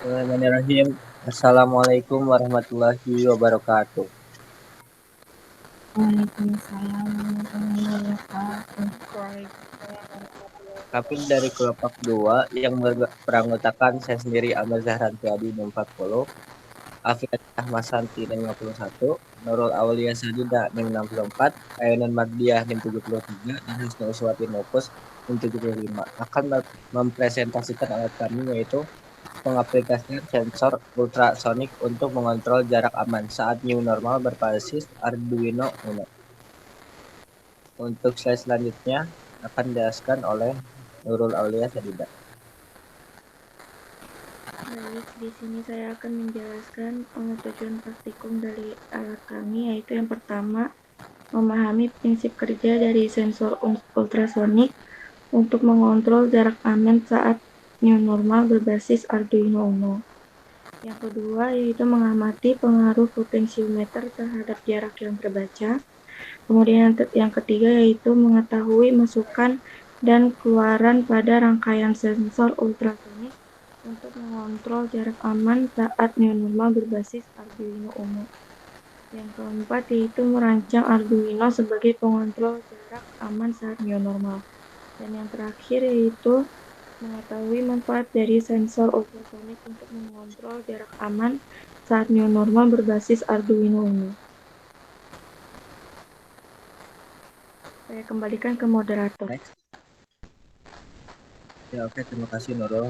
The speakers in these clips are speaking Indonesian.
Bismillahirrahmanirrahim. Assalamualaikum warahmatullahi wabarakatuh. Waalaikumsalam warahmatullahi wabarakatuh. Kami dari kelompok 2 yang beranggotakan saya sendiri Ahmad Zahran Tiadi 40, Afiat Ahmasanti 51, Nurul Aulia Sadida 64, Ayunan Mardiah 73, dan Husna Uswati Nopus 75 akan mempresentasikan alat kami yaitu pengaplikasian sensor ultrasonik untuk mengontrol jarak aman saat new normal berbasis Arduino Uno. Untuk slide selanjutnya akan dijelaskan oleh Nurul Aulia Sadida. Baik, di sini saya akan menjelaskan tujuan praktikum dari alat kami, yaitu yang pertama, memahami prinsip kerja dari sensor ultrasonik untuk mengontrol jarak aman saat new normal berbasis Arduino Uno. Yang kedua, yaitu mengamati pengaruh potensiometer terhadap jarak yang terbaca. Kemudian yang ketiga, yaitu mengetahui masukan dan keluaran pada rangkaian sensor ultrasonik untuk mengontrol jarak aman saat new normal berbasis Arduino Uno. Yang keempat, yaitu merancang Arduino sebagai pengontrol jarak aman saat new normal. Dan yang terakhir, yaitu mengetahui manfaat dari sensor ultrasonik untuk mengontrol jarak aman saat new normal berbasis Arduino Uno. Saya kembalikan ke moderator. Next. Ya, oke, terima kasih Nurul.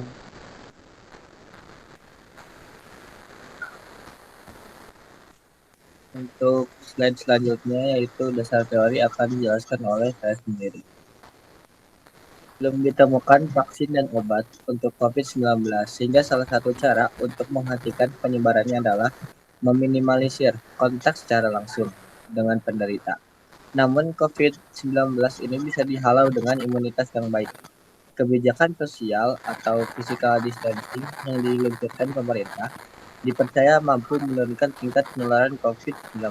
Untuk slide selanjutnya yaitu dasar teori akan dijelaskan oleh saya sendiri. Belum ditemukan vaksin dan obat untuk COVID-19, sehingga salah satu cara untuk menghentikan penyebarannya adalah meminimalisir kontak secara langsung dengan penderita. Namun COVID-19 ini bisa dihalau dengan imunitas yang baik. Kebijakan sosial atau physical distancing yang diluncurkan pemerintah dipercaya mampu menurunkan tingkat penularan COVID-19.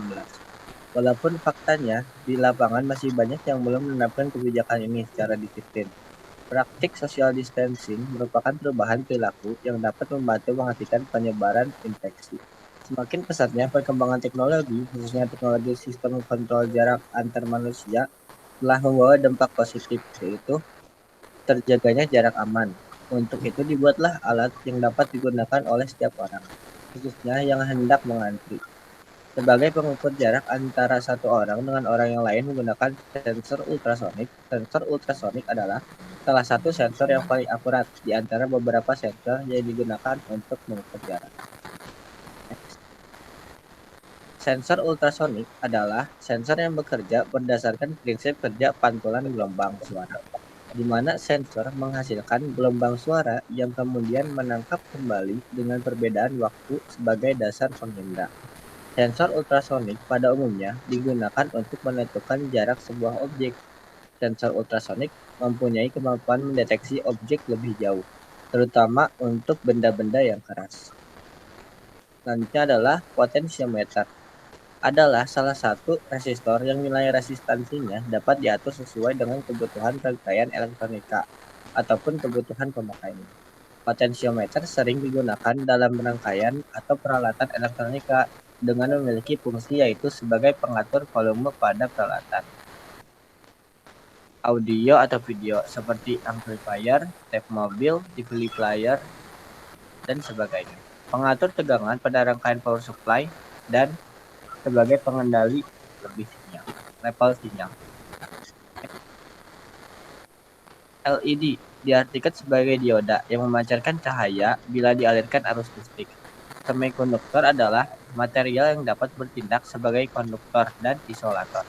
Walaupun faktanya di lapangan masih banyak yang belum menerapkan kebijakan ini secara disiplin. Praktik social distancing merupakan perubahan perilaku yang dapat membantu menghentikan penyebaran infeksi. Semakin pesatnya perkembangan teknologi, khususnya teknologi sistem kontrol jarak antar manusia, telah membawa dampak positif, yaitu terjaganya jarak aman. Untuk itu dibuatlah alat yang dapat digunakan oleh setiap orang, khususnya yang hendak mengantri. Sebagai pengukur jarak antara satu orang dengan orang yang lain menggunakan sensor ultrasonik, sensor ultrasonik adalah salah satu sensor yang paling akurat di antara beberapa sensor yang digunakan untuk mengukur jarak. Sensor ultrasonik adalah sensor yang bekerja berdasarkan prinsip kerja pantulan gelombang suara, di mana sensor menghasilkan gelombang suara yang kemudian menangkap kembali dengan perbedaan waktu sebagai dasar pengindah. Sensor ultrasonik pada umumnya digunakan untuk menentukan jarak sebuah objek. Sensor ultrasonik mempunyai kemampuan mendeteksi objek lebih jauh, terutama untuk benda-benda yang keras. Selanjutnya adalah potensiometer. Adalah salah satu resistor yang nilai resistansinya dapat diatur sesuai dengan kebutuhan rangkaian elektronika ataupun kebutuhan pemakainya. Potensiometer sering digunakan dalam rangkaian atau peralatan elektronika dengan memiliki fungsi yaitu sebagai pengatur volume pada peralatan audio atau video seperti amplifier, tape mobil, DVD player, dan sebagainya. Pengatur tegangan pada rangkaian power supply dan sebagai pengendali level sinyal. LED diartikan sebagai dioda yang memancarkan cahaya bila dialirkan arus listrik. Semikonduktor adalah material yang dapat bertindak sebagai konduktor dan isolator.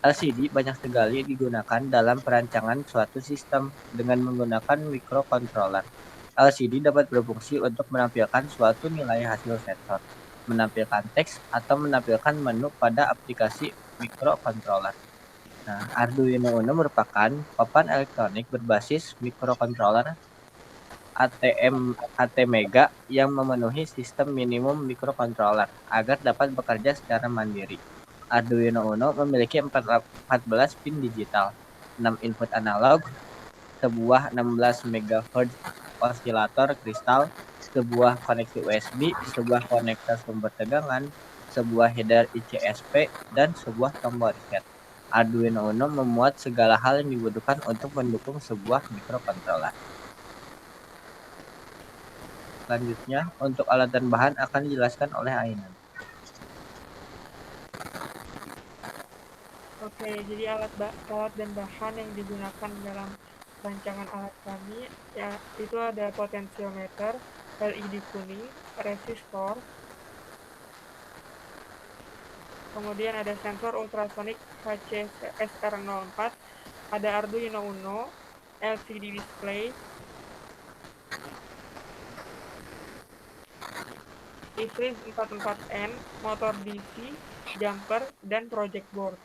LCD banyak sekali digunakan dalam perancangan suatu sistem dengan menggunakan microcontroller. LCD dapat berfungsi untuk menampilkan suatu nilai hasil sensor, menampilkan teks, atau menampilkan menu pada aplikasi microcontroller. Nah, Arduino Uno merupakan papan elektronik berbasis microcontroller ATmega yang memenuhi sistem minimum microcontroller agar dapat bekerja secara mandiri. Arduino Uno memiliki 14 pin digital, 6 input analog, sebuah 16 MHz osilator kristal, sebuah koneksi USB, sebuah konektor sumber tegangan, sebuah header ICSP, dan sebuah tombol reset. Arduino Uno memuat segala hal yang dibutuhkan untuk mendukung sebuah microcontroller. Selanjutnya, untuk alat dan bahan akan dijelaskan oleh Ainan. Oke, jadi alat dan bahan yang digunakan dalam rancangan alat kami ya itu ada potensiometer, LED kuning, resistor, kemudian ada sensor ultrasonic HCSR04, ada Arduino Uno, LCD display, e-freeze 44N, motor DC, jumper, dan project board.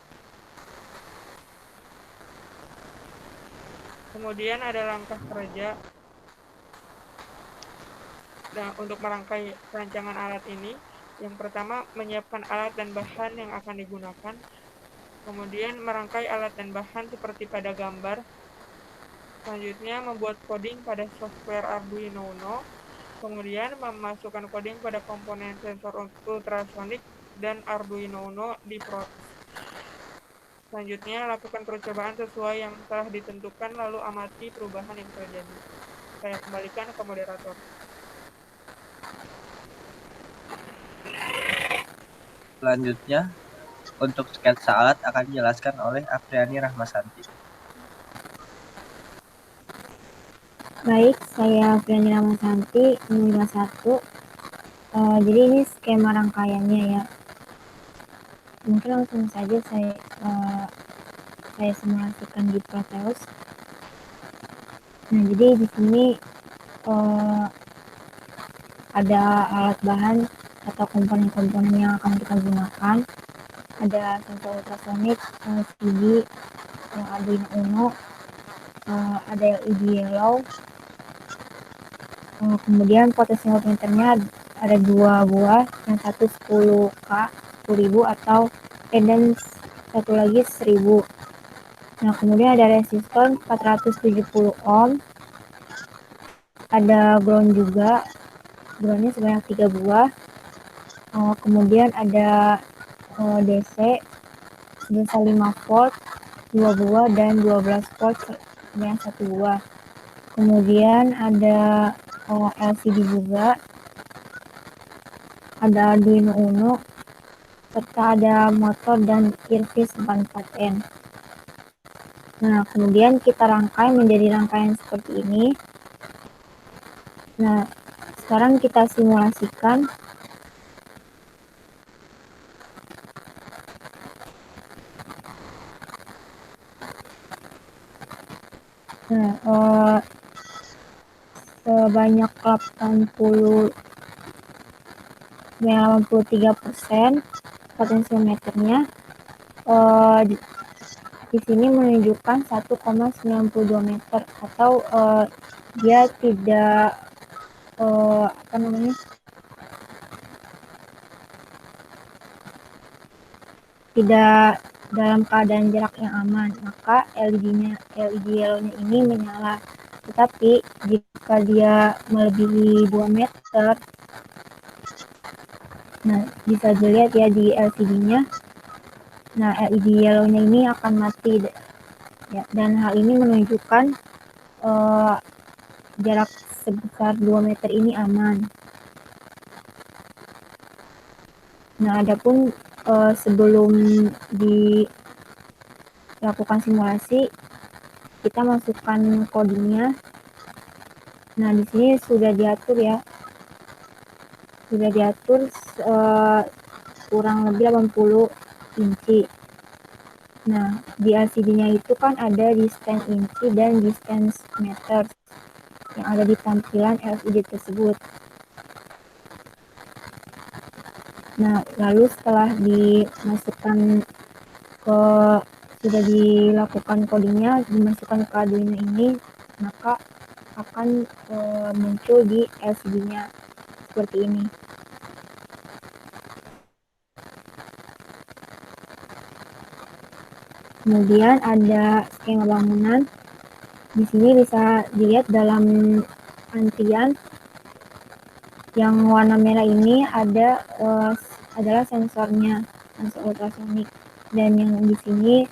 Kemudian ada langkah kerja untuk merangkai rancangan alat ini. Yang pertama, menyiapkan alat dan bahan yang akan digunakan. Kemudian merangkai alat dan bahan seperti pada gambar. Selanjutnya, membuat coding pada software Arduino Uno. Kemudian memasukkan coding pada komponen sensor ultrasonic dan Arduino Uno di proses. Selanjutnya, lakukan percobaan sesuai yang telah ditentukan, lalu amati perubahan yang terjadi. Saya kembalikan ke moderator. Selanjutnya, untuk sketsa alat akan dijelaskan oleh Apriani Rahmasanti. Baik, saya Apriani Rahmasanti, 51. Jadi ini skema rangkaiannya ya. Mungkin langsung saja saya simulasikan di Proteus. Nah, jadi di sini ada alat bahan atau komponen-komponen yang akan kita gunakan. Ada sensor ultrasonic, LCD, Arduino Uno, ada LED yellow. Kemudian potensiometernya ada 2 buah, yang satu 10K, 10.000 atau dan satu lagi 1.000. Nah, kemudian ada resistor 470 ohm, ada ground juga, groundnya sebanyak 3 buah. Kemudian ada DC sebesar 5 volt 2 buah dan 12 volt sebanyak 1 buah. Kemudian ada LCD juga, ada Arduino Uno, serta ada motor dan earpiece 44N. Nah, kemudian kita rangkai menjadi rangkaian seperti ini. Nah, sekarang kita simulasikan. Nah, sebanyak 83% potensiometernya di sini menunjukkan 1,92 meter atau dia tidak tidak dalam keadaan jarak yang aman, maka LED yellow-nya ini menyala. Tetapi jika dia melebihi 2 meter, nah bisa dilihat ya di LCD-nya, nah LED yellow-nya ini akan mati ya, dan hal ini menunjukkan jarak sebesar 2 meter ini aman. Nah, adapun sebelum dilakukan simulasi, kita masukkan codingnya. Nah, di sini sudah diatur ya, kurang lebih 80 inci. Nah, di LCD-nya itu kan ada distance inci dan distance meter yang ada di tampilan LCD tersebut. Nah, lalu setelah sudah dilakukan codingnya, dimasukkan ke Arduino ini, maka akan muncul di LCD-nya seperti ini. Kemudian ada skema bangunan. Di sini bisa dilihat dalam antrian Yang warna merah ini adalah sensornya, sensor ultrasonik, dan yang di sini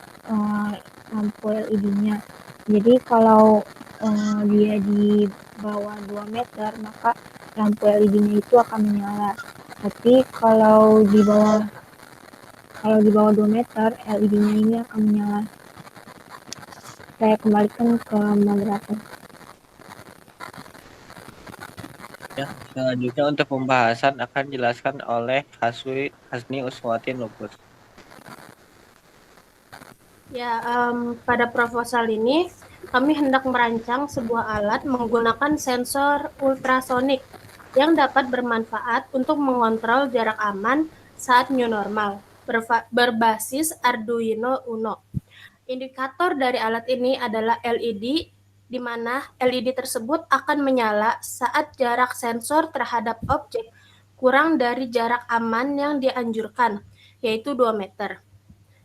lampu LED-nya. Jadi kalau dia di bawah 2 meter, maka lampu LED-nya itu akan menyala. Tapi kalau di bawah 2 meter, LED-nya ini akan menyala. Saya kembalikan ke moderator. Ya, selanjutnya untuk pembahasan akan dijelaskan oleh Hasni Uswatin Lubus. Ya, pada proposal ini kami hendak merancang sebuah alat menggunakan sensor ultrasonik yang dapat bermanfaat untuk mengontrol jarak aman saat new normal berbasis Arduino Uno. Indikator dari alat ini adalah LED, di mana LED tersebut akan menyala saat jarak sensor terhadap objek kurang dari jarak aman yang dianjurkan, yaitu 2 meter.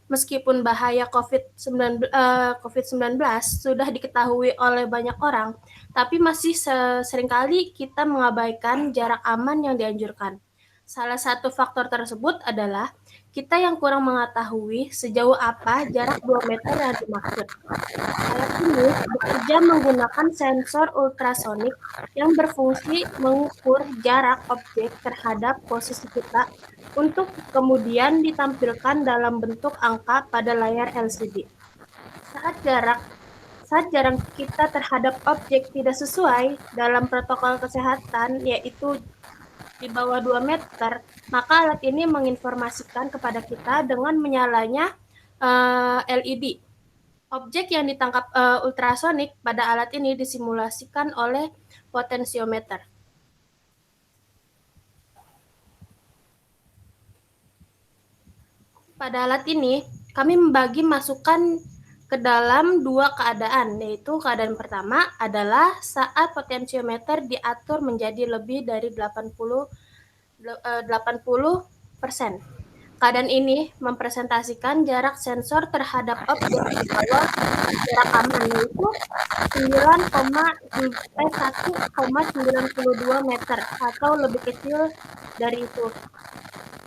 Meskipun bahaya COVID-19 sudah diketahui oleh banyak orang, tapi masih seringkali kita mengabaikan jarak aman yang dianjurkan. Salah satu faktor tersebut adalah kita yang kurang mengetahui sejauh apa jarak 2 meter yang dimaksud. Alat ini bekerja menggunakan sensor ultrasonik yang berfungsi mengukur jarak objek terhadap posisi kita untuk kemudian ditampilkan dalam bentuk angka pada layar LCD. Saat jarak kita terhadap objek tidak sesuai dalam protokol kesehatan, yaitu di bawah 2 meter, maka alat ini menginformasikan kepada kita dengan menyalanya LED. Objek yang ditangkap ultrasonik pada alat ini disimulasikan oleh potensiometer. Pada alat ini, kami membagi masukan ke dalam dua keadaan, yaitu keadaan pertama adalah saat potensiometer diatur menjadi lebih dari 80%. Keadaan ini mempresentasikan jarak sensor terhadap objek di bawah jarak aman, yaitu 1,92 meter atau lebih kecil dari itu.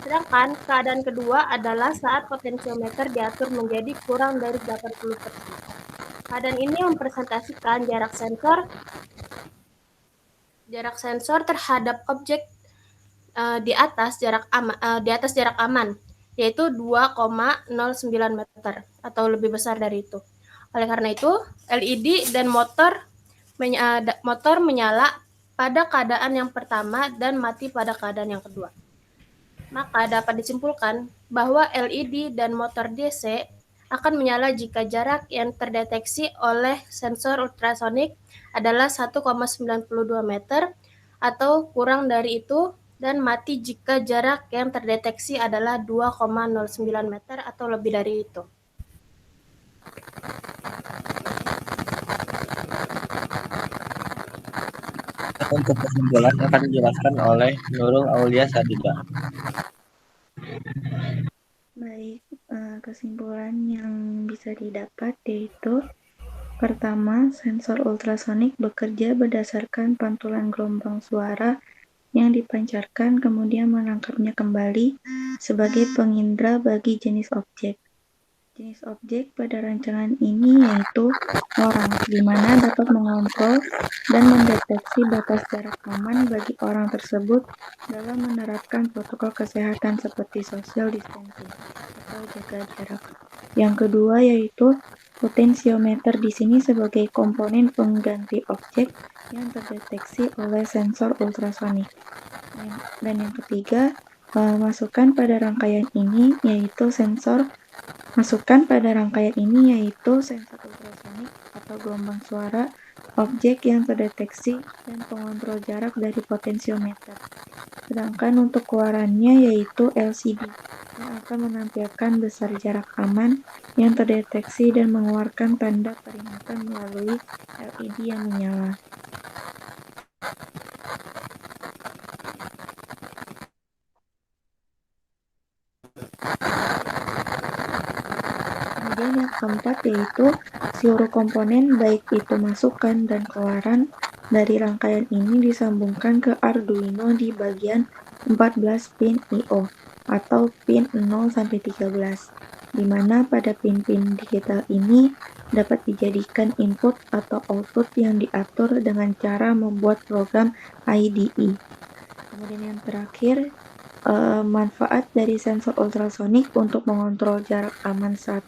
Sedangkan keadaan kedua adalah saat potensiometer diatur menjadi kurang dari 80%. Keadaan ini mempresentasikan jarak sensor terhadap objek di atas jarak aman, yaitu 2,09 meter atau lebih besar dari itu. Oleh karena itu, LED dan motor menyala pada keadaan yang pertama dan mati pada keadaan yang kedua. Maka dapat disimpulkan bahwa LED dan motor DC akan menyala jika jarak yang terdeteksi oleh sensor ultrasonik adalah 1,92 meter atau kurang dari itu, dan mati jika jarak yang terdeteksi adalah 2,09 meter atau lebih dari itu. Untuk kesimpulan akan dijelaskan oleh Nurul Aulia Sadida. Baik, kesimpulan yang bisa didapat yaitu pertama, sensor ultrasonik bekerja berdasarkan pantulan gelombang suara yang dipancarkan kemudian menangkapnya kembali sebagai pengindra bagi jenis objek. Jenis objek pada rancangan ini yaitu orang, di mana dapat mengontrol dan mendeteksi batas jarak aman bagi orang tersebut dalam menerapkan protokol kesehatan seperti social distancing atau jaga jarak. Yang kedua yaitu potensiometer di sini sebagai komponen pengganti objek yang terdeteksi oleh sensor ultrasonik. Dan yang ketiga, masukan pada rangkaian ini yaitu sensor ultrasonik atau gelombang suara, objek yang terdeteksi, dan pengontrol jarak dari potensiometer. Sedangkan untuk keluarannya yaitu LCD, yang akan menampilkan besar jarak aman yang terdeteksi dan mengeluarkan tanda peringatan melalui LED yang menyala. Kemudian yang keempat yaitu seluruh komponen baik itu masukan dan keluaran dari rangkaian ini disambungkan ke Arduino di bagian 14 pin I/O atau pin 0-13, di mana pada pin-pin digital ini dapat dijadikan input atau output yang diatur dengan cara membuat program IDE. Kemudian yang terakhir, manfaat dari sensor ultrasonik untuk mengontrol jarak aman saat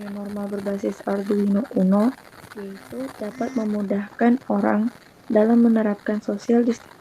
new normal berbasis Arduino Uno, yaitu dapat memudahkan orang dalam menerapkan social distancing.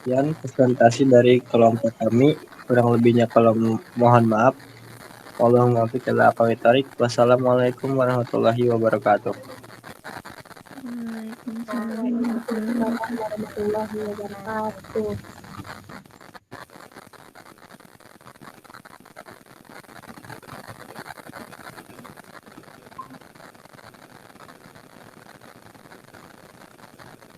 Sekian presentasi dari kelompok kami. Kurang lebihnya kalau mohon maaf. Wassalamualaikum warahmatullahi wabarakatuh. Waalaikumsalam warahmatullahi wabarakatuh. Warahmatullahi wabarakatuh.